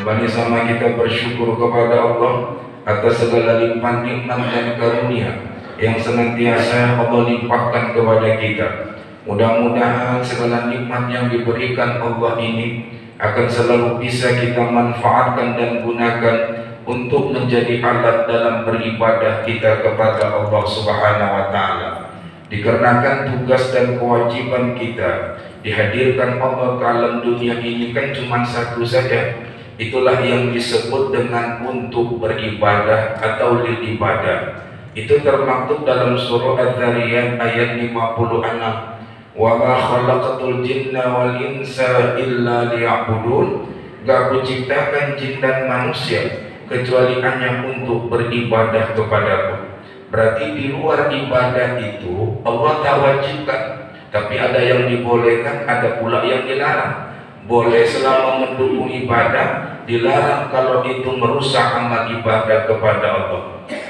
Kembali sama kita bersyukur kepada Allah atas segala nikmat-nikmat dan karunia yang senantiasa Allah limpahkan kepada kita. Mudah-mudahan segala nikmat yang diberikan Allah ini akan selalu bisa kita manfaatkan dan gunakan untuk menjadi alat dalam beribadah kita kepada Allah Subhanahu wa Ta'ala. Dikarenakan tugas dan kewajiban kita dihadirkan Allah ke alam dunia ini kan cuma satu saja. Itulah yang disebut dengan untuk beribadah atau lil ibadah. Itu termaktub dalam surah Az-Zariyat ayat 56. Wa ma khalaqatul jinna wal insa illa liya'budun. Gak kuciptakan jin dan manusia kecuali hanya untuk beribadah kepadaku. Berarti di luar ibadah itu Allah tak wajibkan, tapi ada yang dibolehkan, ada pula yang dilarang. Boleh selama mendukung ibadah, dilarang kalau itu merusak amal ibadah kepada Allah.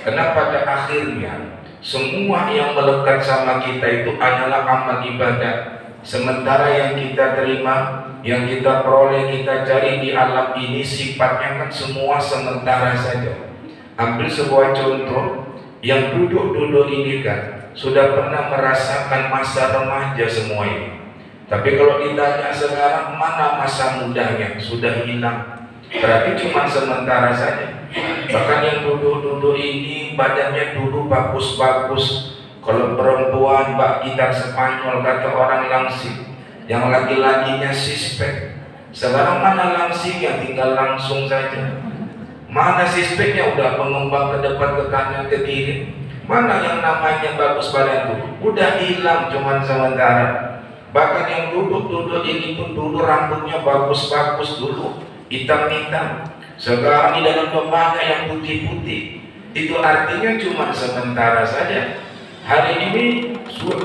Karena pada akhirnya semua yang melekat sama kita itu adalah amal ibadah. Sementara yang kita terima, yang kita peroleh, kita cari di alam ini sifatnya kan semua sementara saja. Ambil sebuah contoh, yang duduk-duduk ini kan sudah pernah merasakan masa remaja semua ini. Tapi kalau ditanya sekarang mana masa mudanya, sudah hilang. Berarti cuma sementara saja. Bahkan yang duduk-duduk ini badannya dulu bagus-bagus. Kalau perempuan bak gitar Spanyol kata orang langsing, yang laki-lakinya sispek. Sekarang mana langsingnya, tinggal langsung saja. Mana sispeknya udah mengembang ke depan, ke kanan, ke kiri. Mana yang namanya bagus badan itu udah hilang cuma sementara. Bahkan yang duduk-duduk ini pun dulu rambutnya bagus-bagus dulu, hitam-hitam. Sekarang di dalam banyak yang putih-putih. Itu artinya cuma sementara saja. Hari ini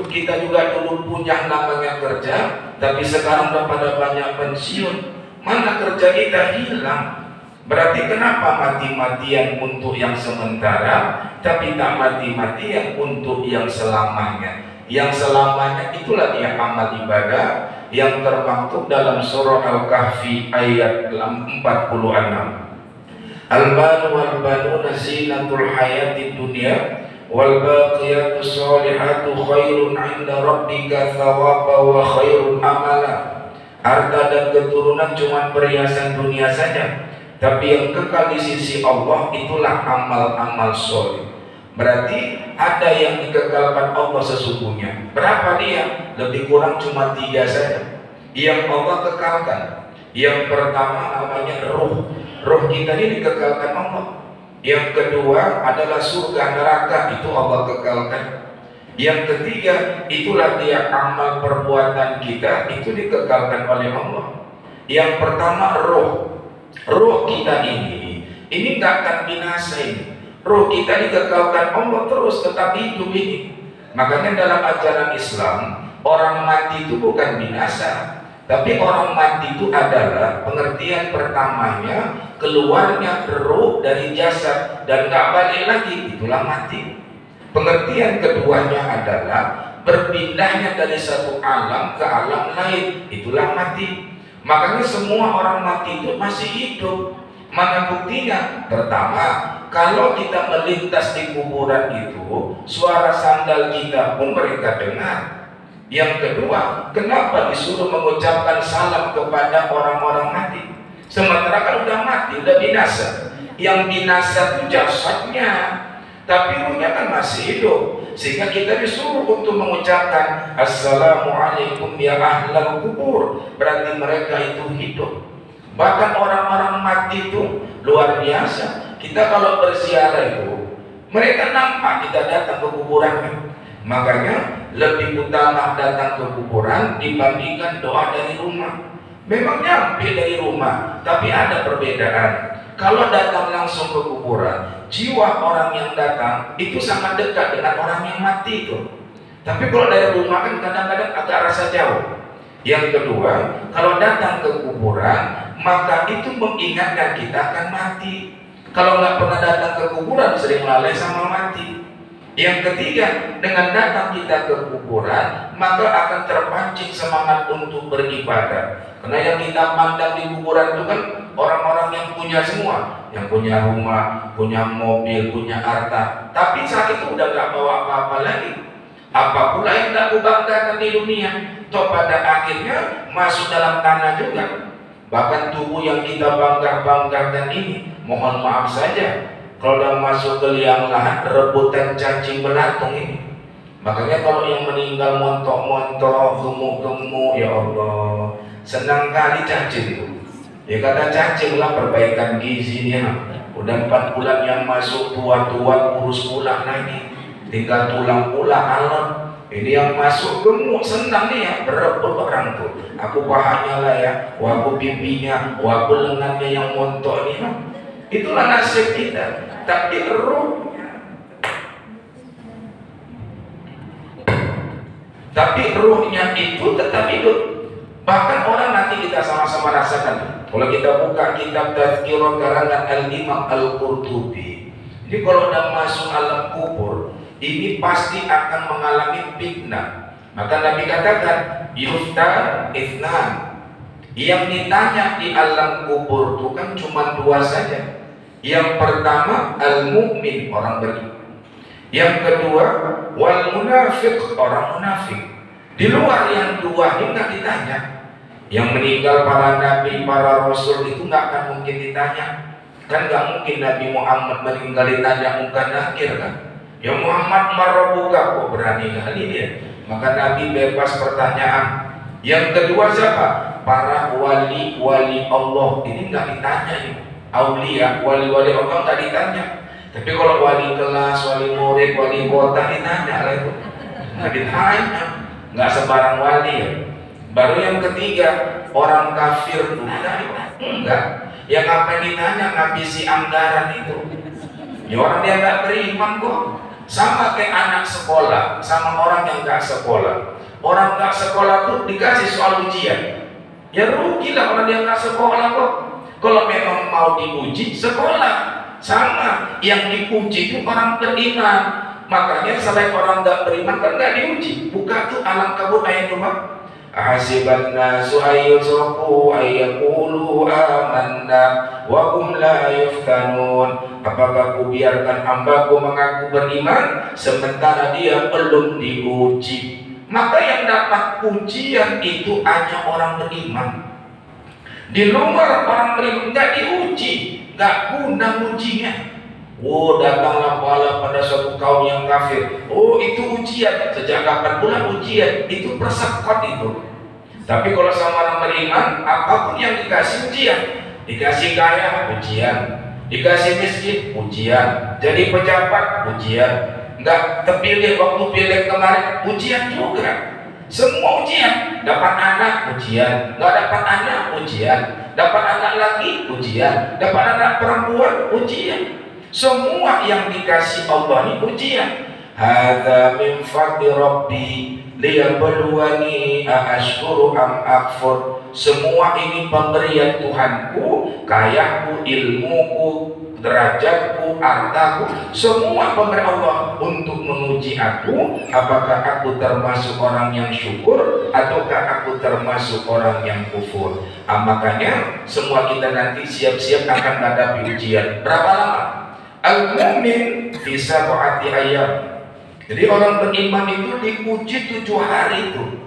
kita juga dulu punya namanya kerja, tapi sekarang udah pada banyak pensiun. Mana kerja kita hilang. Berarti kenapa mati-matian untuk yang sementara, tapi tak mati-matian untuk yang selamanya? Yang selamanya itulah dia amal ibadah yang termaktub dalam surah Al-Kahfi ayat 46. Al-balu wal-banuna zinatul hayatid dunya wal baqiyatus sholihatu khairun 'inda rabbika thawaba wa khairun amala. Harta dan keturunan cuma perhiasan dunia saja, tapi yang kekal di sisi Allah itulah amal-amal soleh. Berarti ada yang dikekalkan Allah sesungguhnya. Berapa dia? Lebih kurang cuma 3 saja yang Allah kekalkan. Yang pertama namanya ruh. Ruh kita ini dikekalkan Allah. Yang kedua adalah surga neraka, itu Allah kekalkan. Yang ketiga itulah dia amal perbuatan kita, itu dikekalkan oleh Allah. Yang pertama ruh. Ruh kita ini tak akan binasa ini. Ruh kita dikekalkan Allah terus tetap hidup ini. Makanya dalam ajaran Islam orang mati itu bukan binasa, tapi orang mati itu adalah pengertian pertamanya keluarnya ruh dari jasad dan gak balik lagi, itulah mati. Pengertian keduanya adalah berpindahnya dari satu alam ke alam lain, itulah mati. Makanya semua orang mati itu masih hidup. Mana buktinya? Pertama, kalau kita melintas di kuburan itu, suara sandal kita pun mereka dengar. Yang kedua, kenapa disuruh mengucapkan salam kepada orang-orang mati? Sementara kan udah mati, udah binasa. Yang binasa itu jasadnya, tapi ruhnya kan masih hidup. Sehingga kita disuruh untuk mengucapkan Assalamualaikum ya ahlal kubur. Berarti mereka itu hidup. Bahkan orang-orang mati itu luar biasa. Kita kalau berziarah itu, mereka nampak kita datang ke kuburan. Makanya lebih utama datang ke kuburan dibandingkan doa dari rumah. Memang nyampe dari rumah, tapi ada perbedaan. Kalau datang langsung ke kuburan, jiwa orang yang datang itu sangat dekat dengan orang yang mati itu. Tapi kalau dari rumah kan kadang-kadang agak rasa jauh. Yang kedua, kalau datang ke kuburan, maka itu mengingatkan kita akan mati. Kalau nggak pernah datang ke kuburan, sering lalai sama mati. Yang ketiga, dengan datang kita ke kuburan, maka akan terpancing semangat untuk beribadah. Karena yang kita pandang di kuburan itu kan orang-orang yang punya semua, yang punya rumah, punya mobil, punya harta. Tapi saat itu udah gak bawa apa-apa lagi. Apa pula yang tak kubanggakan di dunia? Toh pada akhirnya masuk dalam tanah juga. Bahkan tubuh yang kita bangga-banggakan ini, mohon maaf saja, kalau udah masuk ke liang lahat, rebutan cacing belatung ini. Makanya kalau yang meninggal montok-montok, gemuk-gemuk, ya Allah, senang kali cacing itu. Ya kata cacing lah perbaikan gizinya. Udah 4 bulan yang masuk tua-tua kurus pula lagi, tinggal tulang pula alam. Ini yang masuk gemuk senang nih ya, berebut orang tuh. Aku pahanya lah ya, aku pipinya, aku lengannya yang montok nih. Itulah nasib kita. Tapi ruhnya itu tetap hidup. Bahkan orang nanti kita sama-sama rasakan. Kalau kita buka kitab Tazkirah karangan Al-Imam Al-Qurtubi, jadi kalau udah masuk alam kubur, ini pasti akan mengalami fitnah. Maka Nabi katakan, yuftar ithnan. Yang ditanya di alam kubur itu kan cuma 2 saja. Yang pertama al-mu'min, orang beriman. Yang kedua wal munafiq, orang munafik. Di luar yang 2 ini nggak ditanya. Yang meninggal para nabi, para rasul itu nggak akan mungkin ditanya. Kan nggak mungkin Nabi Muhammad meninggal ditanya muka nakir kan. Ya Muhammad marabbuka, kok berani kali dia. Maka Nabi bebas pertanyaan. Yang kedua siapa? Para wali-wali Allah, ini nggak ditanya ini. Aulia, wali-wali Allah nggak ditanya. Tapi kalau wali kelas, wali murid, wali kota ditanya lah itu. Nggak ditanya, nggak sebarang wali ya. Baru yang ketiga, orang kafir enggak. Yang apa ditanya ngabisi anggaran itu. Ya orang dia nggak beriman kok. Sama kayak anak sekolah, sama orang yang nggak sekolah. Orang nggak sekolah tuh dikasih soal ujian. Ya rugilah orang yang nggak sekolah kok. Kalau memang mau diuji, sekolah. Sama, yang diuji itu orang beriman. Makanya selain orang nggak beriman kan nggak diuji. Buka tuh alam kabut ayat 2. Ahasiban nasu ayyutraku ayyaqulu amanna wa hum la yuftanun. Apakah ku biarkan hambaku mengaku beriman sementara dia belum diuji? Maka yang dapat ujian itu hanya orang beriman. Di luar orang beriman nggak diuji, nggak guna ujinya. Oh, datanglah bala pada suatu kaum yang kafir. Oh, itu ujian. Sejak kapan pula ujian? Itu persekot itu. Tapi kalau sama orang beriman, apapun yang dikasih ujian. Dikasih kaya, ujian. Dikasih miskin, ujian. Jadi pejabat, ujian. Nggak terpilih waktu pilih kemarin, ujian juga. Semua ujian. Dapat anak, ujian. Nggak dapat anak, ujian. Dapat anak lagi, ujian. Dapat anak perempuan, ujian. Semua yang dikasih Allah ini ujian. Hadza min fadli rabbi liyabluwani aashkuru am akfur. Semua ini pemberian Tuhanku, kayaku, ilmuku, derajatku, hartaku, semua pemberian Allah untuk menguji aku, apakah aku termasuk orang yang syukur ataukah aku termasuk orang yang kufur. Makanya semua kita nanti siap-siap akan menghadapi ujian. Berapa lama? Al-mu'min fi sab'ati ayyam. Jadi orang beriman itu diuji 7 hari itu.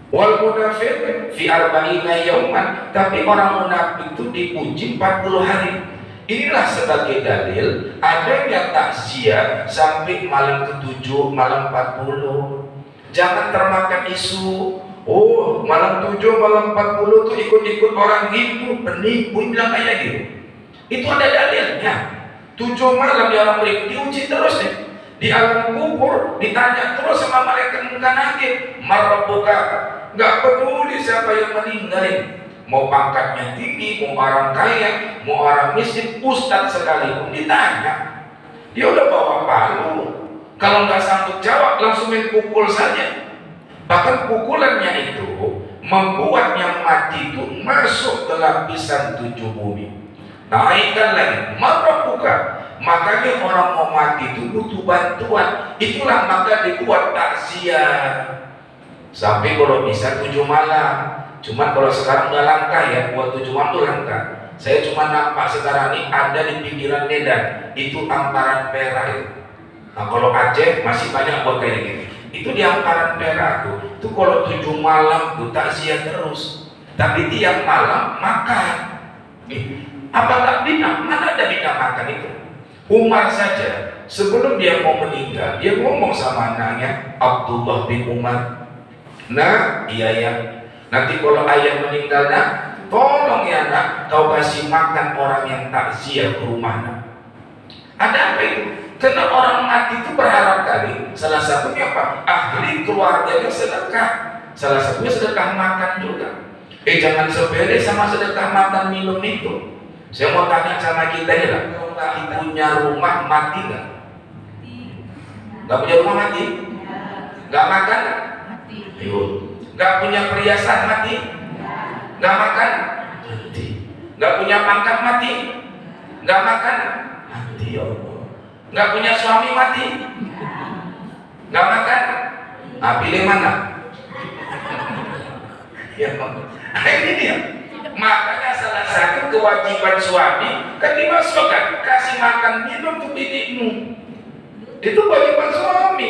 Wal munafiq fi arba'ina yauman. Tapi orang munafik itu diuji 40 hari. Inilah sebagai dalil adanya takziah sampai malam ke-7, malam 40. Jangan termakan isu. Oh, malam 7, malam 40 tuh ikut-ikut orang Hindu, penipu, bilang kayak gitu. Itu ada dalilnya. 7 malam ya orang beriman diuji terus deh. Di alam kubur ditanya terus sama malaikat munkar nakir, marabbuka. Nggak peduli siapa yang meninggalin, mau pangkatnya tinggi, mau orang kaya, mau orang miskin, ustadz sekalipun ditanya. Dia udah bawa palu. Kalau nggak sanggup jawab langsung main pukul saja. Bahkan pukulannya itu membuat yang mati itu masuk ke lapisan 7 bumi. Naikkan lagi, marabbuka. Makanya orang mau mati itu butuh bantuan. Itulah maka dibuat takziah. Sampai kalau bisa 7 malam. Cuma kalau sekarang udah langka ya, buat 7 malam itu langka. Saya cuma nampak sekarang ini ada di pinggiran Medan, itu Amparan Perak itu. Nah, kalau Aceh masih banyak buat kayak gini. Itu di Amparan Perak tuh. Itu kalau 7 malam tuh takziah terus. Tapi tiap malam makan. Apa tak bina? Mana ada bina makan itu? Umar saja sebelum dia mau meninggal, dia ngomong sama anaknya Abdullah bin Umar, nah iya ya, nanti kalau ayah meninggal nak, tolong ya nak, kau kasih makan orang yang takziah ke rumah nak. Ada apa itu? Karena orang mati itu berharap kali. Salah satunya apa? Ahli keluarganya sedekah. Salah satunya sedekah makan juga. Jangan sepele sama sedekah makan minum itu. Saya mau tanya sama kita ya lah, kalau punya rumah mati nggak? Nggak punya rumah mati? Nggak makan? Ayo. Nggak punya perhiasan mati? Nggak makan? Mati. Nggak punya pangkat mati? Nggak makan? Mati ya Allah. Nggak punya suami mati? Nggak makan? Nah, pilih mana? Ya, ini dia. Makanya salah satu kewajiban suami kan dimasukkan kasih makan minum untuk binimu. Itu kewajiban suami.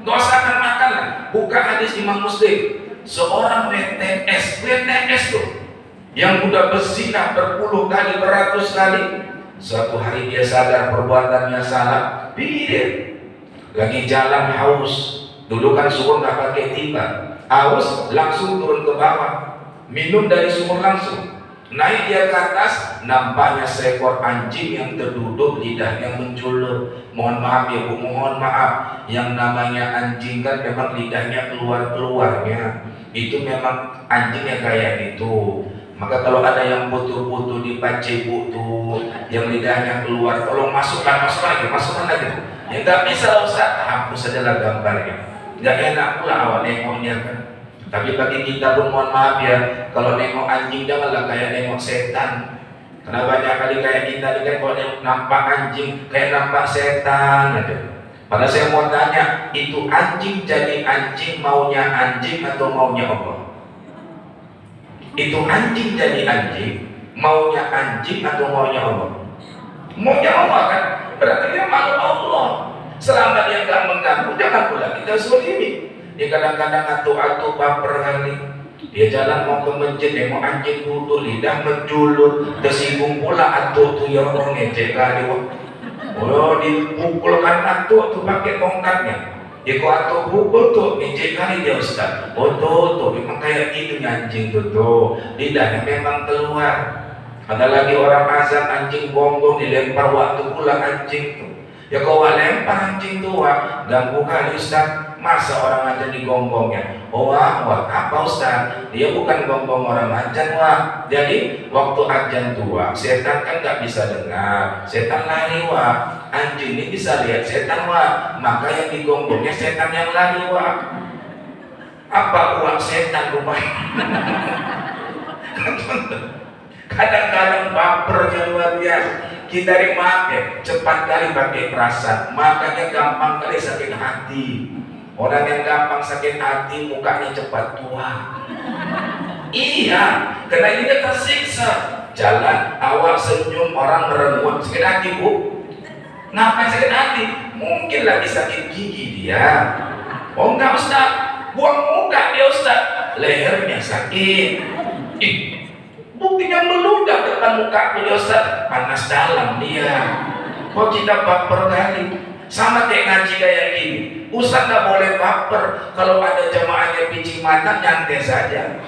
Gak usah makan lah. Buka hadis Imam Muslim. Seorang WTS tuh yang udah berzina berpuluh kali, beratus kali, suatu hari dia sadar perbuatannya salah, dia lagi jalan haus. Dulu kan sumur nggak pakai timba, haus langsung turun ke bawah, minum dari sumur langsung. Naik dia ke atas, nampaknya seekor anjing yang terduduk, lidahnya menjulur. Mohon maaf ya Bu, mohon maaf. Yang namanya anjing kan memang lidahnya keluarnya. Itu memang anjingnya kayak gitu. Maka kalau ada yang putu-putu di pacebuk tuh, yang lidahnya keluar, tolong masukkan lagi. Ya nggak bisa Ustaz, hapus saja lah gambarnya. Nggak enak pula awak nengoknya kan. Tapi bagi kita pun mohon maaf ya, kalau nengok anjing janganlah kayak nengok setan. Karena banyak kali kayak kita kan kalau nampak anjing kayak nampak setan aja. Padahal saya mau tanya, itu anjing jadi anjing maunya anjing atau maunya Allah? Itu anjing jadi anjing maunya anjing atau maunya Allah? Maunya Allah kan? Berarti dia mau Allah. Selama dia nggak mengganggu, jangan pula kita zalimi. Dia kadang-kadang atu-atu baper kali. Dia jalan mau ke masjid, nengok anjing duduk, lidah menjulur, tersinggung pula atu tu yang orang ngecek kali. Oh, dipukulkan atu tu pakai tongkatnya. Dia kok atu pukul tuh, ngecek kali dia Ustaz. Oh tuh, memang kayak gitu anjing tuh. Lidahnya memang keluar. Ada lagi orang azan anjing bonggong dilempar waktu pulang anjing tuh. Ya kau lempar anjing tua, ganggu kali Ustaz. Masa orang aja digonggongnya? Oh wah, apa Ustaz? Dia bukan gonggong orang ajan wah. Jadi waktu ajan tua, setan kan nggak bisa dengar, setan lari wah. Anjing ini bisa lihat setan wah. Maka yang digonggongnya setan yang lari wah. Apa uang setan rumahnya? Kadang-kadang bapernya luar biasa. Kita maaf ya, cepat kali pakai perasaan, makanya gampang kali sakit hati. Orang yang gampang sakit hati mukanya cepat tua. Iya, karena ini dia tersiksa. Jalan awal senyum, orang merengut, sakit hati Bu. Ngapain sakit hati? Mungkin lagi sakit gigi dia. Oh enggak Ustaz, buang muka dia Ustaz, lehernya sakit. Buktinya meludah depan muka dia Ustaz, panas dalam dia. Kok kita baper kali? Sama kayak ngaji kayak gini. Ustaz nggak boleh baper. Kalau ada jamaahnya pincing mata, nyantai saja.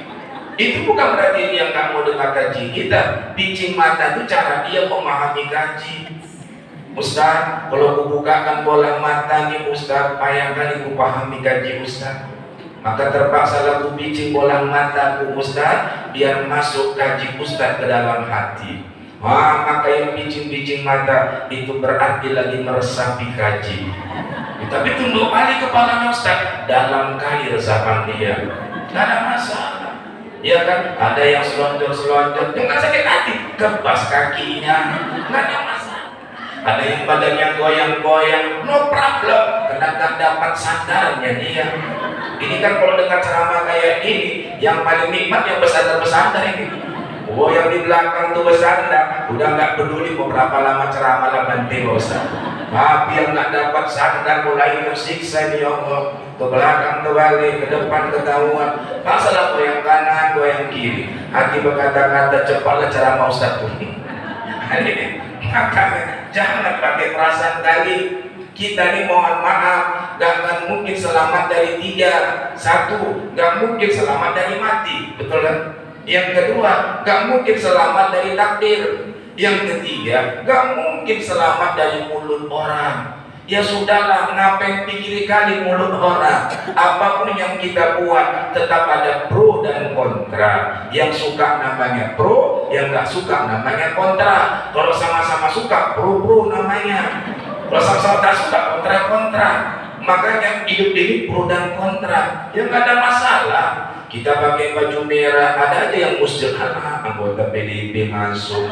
Itu bukan berarti dia nggak mau dengar kaji kita. Pincing mata itu cara dia memahami kaji. Ustaz, kalau kubukakan bola mata nih Ustaz, payah kali ku pahami kaji Ustaz. Maka terpaksa aku pincing bola mataku Ustaz, biar masuk kaji Ustaz ke dalam hati. Wah, maka yang pincing-pincing mata itu berarti lagi meresapi kaji. Tapi tunduk balik kepalanya Ustaz, dalam kali resapan dia. Tidak ada masalah. Ya kan, ada yang selonjor-selonjor, jangan sakit hati, kebas kakinya, nggak ada masalah. Ada yang badannya goyang-goyang, no problem, karena tak dapat sandarnya dia. Ini kan kalau dengar ceramah kayak ini, yang paling nikmat yang bersandar-bersandar ini. Oh, yang di belakang tuh bersandar, udah nggak peduli mau berapa lama ceramah lah nanti bosan. Tapi yang nggak dapat sandar mulai tersiksa nih, ya Allah. Ke belakang terbalik, ke depan ketahuan. Masalah goyang kanan, goyang kiri. Hati berkata-kata cepatlah ceramah Ustaz tuh. Maka jangan pakai perasaan tadi. Kita nih mohon maaf, gak akan mungkin selamat dari tiga. Satu, gak mungkin selamat dari mati, betul kan? Yang kedua, gak mungkin selamat dari takdir. Yang ketiga, gak mungkin selamat dari mulut orang. Ya sudahlah, ngapain pikir kali mulut orang. Apapun yang kita buat tetap ada pro dan kontra. Yang suka namanya pro, yang gak suka namanya kontra. Kalau sama-sama suka, pro namanya. Kalau sama-sama tak suka, kontra. Makanya hidup ini pro dan kontra. Ya gak ada masalah. Kita pakai baju merah, ada aja yang muslim, anggota PDIP masuk.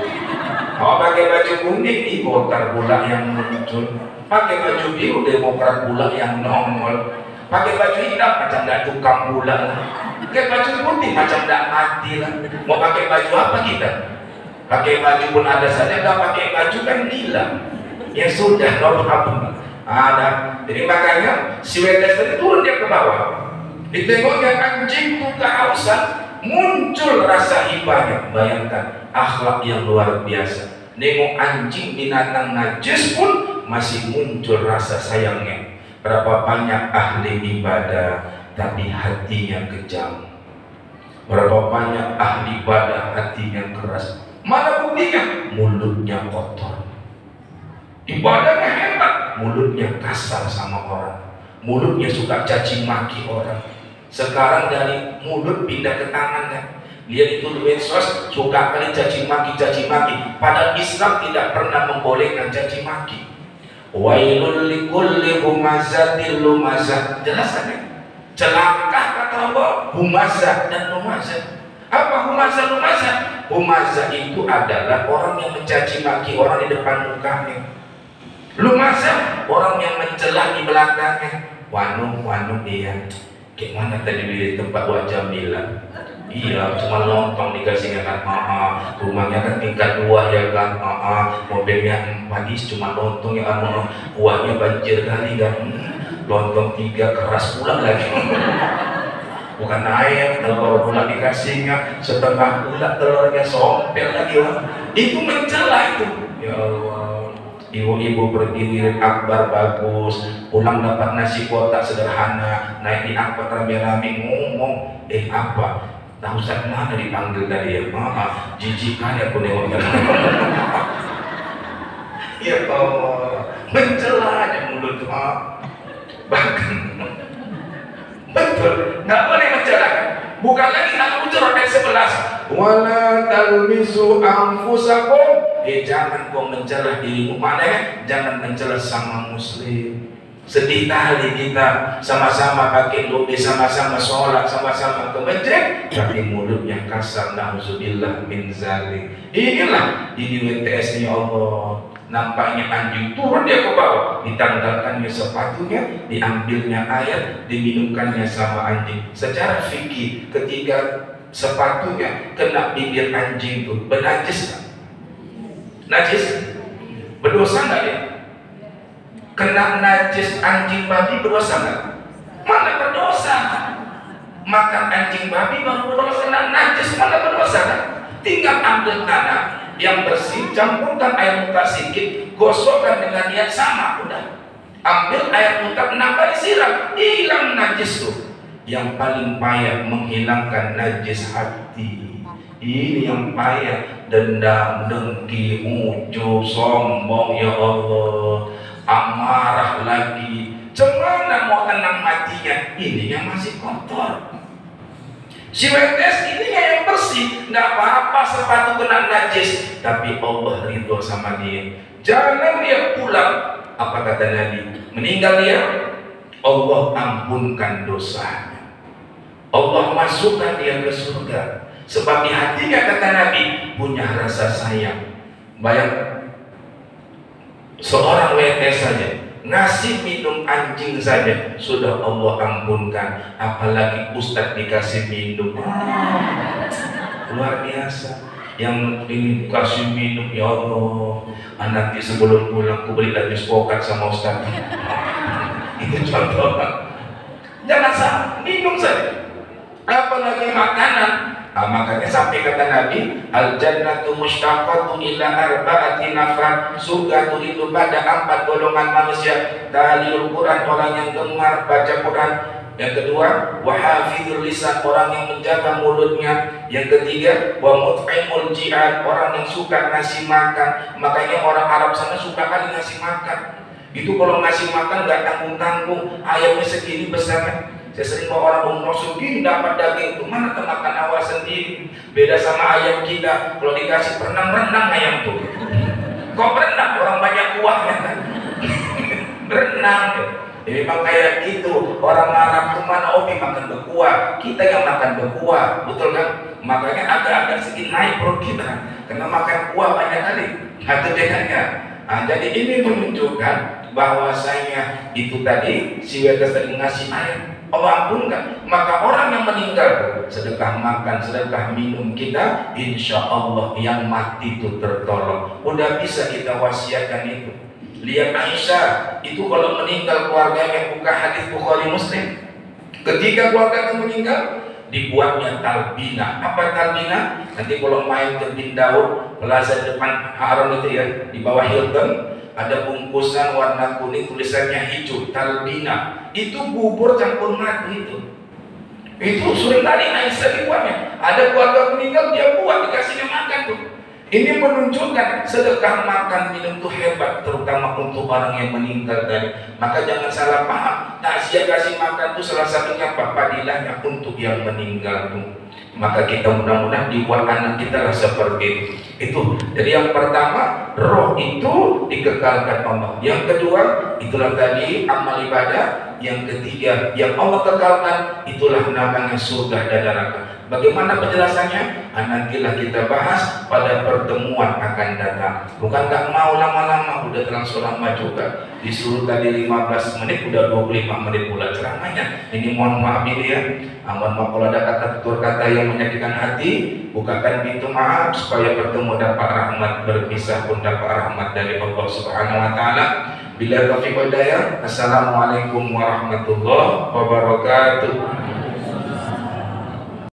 Kalau pakai baju kuning, ini Golkar pula yang muncul. Pakai baju biru, Demokrat pula yang nongol. Pakai baju hitam macam tidak tukang pula lah. Pakai baju putih macam tidak mati lah. Mau pakai baju apa kita? Pakai baju pun ada saja, nggak pakai baju kan gila. Ya sudah, no problem. Ada. Jadi makanya si Wedes tadi turun dia ke bawah. Ditengoknya anjing itu kehausan, muncul rasa hibahnya. Bayangkan akhlak yang luar biasa. Nengok anjing binatang najis pun masih muncul rasa sayangnya. Berapa banyak ahli ibadah tapi hatinya kejam. Berapa banyak ahli ibadah hatinya keras. Mana buktinya? Mulutnya kotor. Ibadahnya hebat, mulutnya kasar sama orang. Mulutnya suka caci maki orang. Sekarang dari mulut pindah ke tangan kan. Dia itu di medsos suka kali caci maki. Padahal Islam tidak pernah membolehkan caci maki. Wailul likulli humazatil lumazah. Jelas kan ya? Celaka kata Allah, humazah dan lumazah. Apa humazah lumazah? Humazah itu adalah orang yang mencaci maki orang di depan mukanya. Lumazah orang yang mencela di belakangnya. Wanu iya. Gimana tadi di tempat wajah Jamila? Iya, cuma nonton dikasih kan, rumahnya kan tingkat 2 ya kan, mobilnya 4 cuma nonton ya kan, uangnya banjir kali kan, lontong 3 keras pula lagi. Bukan air, kalau pula dikasihnya setengah pula telurnya sompel lagi lah. Itu mencela itu. Ya Allah, ibu-ibu pergi wirid akbar bagus, pulang dapat nasi kotak sederhana, naik di angkot rame-rame ngomong, apa? Tahu Ustaz mana dipanggil tadi ya? Jijik kali aku nengoknya. Ya Allah, mencela aja mulut tuh. Bahkan betul, nggak boleh mencela. Bukan lagi Al-Hujurat ayat 11. Wala talmisu anfusakum. Jangan kau mencela dirimu. Maknanya jangan mencela sama muslim. Sedih kali kita sama-sama pakai doa, sama-sama sholat, sama-sama ke masjid, tapi mulutnya kasar. Na'udzubillah min zalik. Inilah ini WTS-nya Allah. Nampaknya anjing turun dia ke bawah, ditanggalkannya sepatunya, diambilnya air, diminumkannya sama anjing. Secara fikih, ketika sepatunya kena bibir anjing itu bernajis kan? Najis? Berdosa nggak ya? Kena najis anjing babi berdosa nggak? Mana berdosa? Makan anjing babi baru berdosa, kena najis mana berdosa kan? Tinggal ambil tanah yang bersih, campurkan air muka sedikit, gosokkan dengan niat sama, udah. Ambil air muka, 6 kali siram, hilang najis tuh. Yang paling payah menghilangkan najis hati. Ini yang payah, dendam, dengki, ujub, sombong, ya Allah. Amarah lagi, cemana mau tenang matinya? Ini yang masih kotor. Si wetes ini yang bersih, nggak apa-apa sepatu kena najis, tapi Allah ridho sama dia. Jangan dia pulang, apa kata Nabi? Meninggal dia, Allah ampunkan dosanya. Allah masukkan dia ke surga. Sebab di hatinya kata Nabi punya rasa sayang. Bayang Seorang WT saja ngasih minum anjing saja sudah Allah ampunkan, apalagi ustadz dikasih minum. Luar biasa. Yang ini kasih minum, ya Allah, nanti sebelum pulang aku beli lagi spokat sama ustadz. Itu contoh. Jangan salah, minum saja, apalagi makanan. Makanya sampai kata Nabi, al jannatu mushtaqatu ila arba'ati nafar, surga itu pada 4 golongan manusia. Talil Quran, orang yang gemar baca Quran. Yang kedua, wahafizul lisan, orang yang menjaga mulutnya. Yang ketiga, wa mut'imul ji'ad, orang yang suka ngasih makan. Makanya orang Arab sana suka kali ngasih makan. Itu kalau ngasih makan nggak tanggung-tanggung, ayamnya segini besarnya. Saya sering bawa orang umroh segini dapat daging, itu mana termakan awal sendiri. Beda sama ayam kita, kalau dikasih berenang ayam tuh. Kok berenang? Orang banyak kuahnya kan. Berenang ya. Memang kayak gitu. Orang Arab tuh mana oke makan berkuah, kita yang makan berkuah, betul kan? Makanya agak-agak sedikit naik perut kita, karena makan kuah banyak kali. Itu bedanya. Jadi ini menunjukkan bahwasanya itu tadi si wetes tadi ngasih ayam, Allah ampunkan. Maka orang yang meninggal sedekah makan, sedekah minum kita, insya Allah yang mati itu tertolong. Udah bisa kita wasiatkan itu. Lihat Aisyah itu kalau meninggal keluarganya, buka hadis Bukhari Muslim. Ketika keluarga itu meninggal, dibuatnya talbina. Apa talbina? Nanti kalau main ke Bin Daud, plaza depan haram itu ya, di bawah Hilton ada bungkusan warna kuning tulisannya hijau, talbina. Itu bubur campur madu itu. Itu sering kali Aisyah dibuatnya. Ada keluarga meninggal dia buat, dikasihnya makan tuh. Ini menunjukkan sedekah makan minum itu hebat, terutama untuk orang yang meninggal tadi. Maka jangan salah paham, takziah kasih makan itu salah satunya fadilahnya untuk yang meninggal itu. Maka kita mudah-mudahan dibuat anak kita lah seperti itu. Jadi yang pertama, roh itu dikekalkan Allah. Yang kedua, itulah tadi amal ibadah. Yang ketiga, yang Allah kekalkan, itulah namanya surga dan neraka. Bagaimana penjelasannya? Nantilah kita bahas pada pertemuan akan datang. Bukan gak mau lama-lama, udah terlalu lama juga. Disuruh tadi 15 menit, udah 25 menit pula ceramahnya. Ini mohon maaf ini ya. Mohon maaf kalau ada kata tutur kata yang menyakitkan hati, bukakan pintu maaf supaya bertemu dapat rahmat, berpisah pun dapat rahmat dari Allah Subhanahu wa taala. Bila taufiq wal hidayah. Assalamualaikum warahmatullahi wabarakatuh.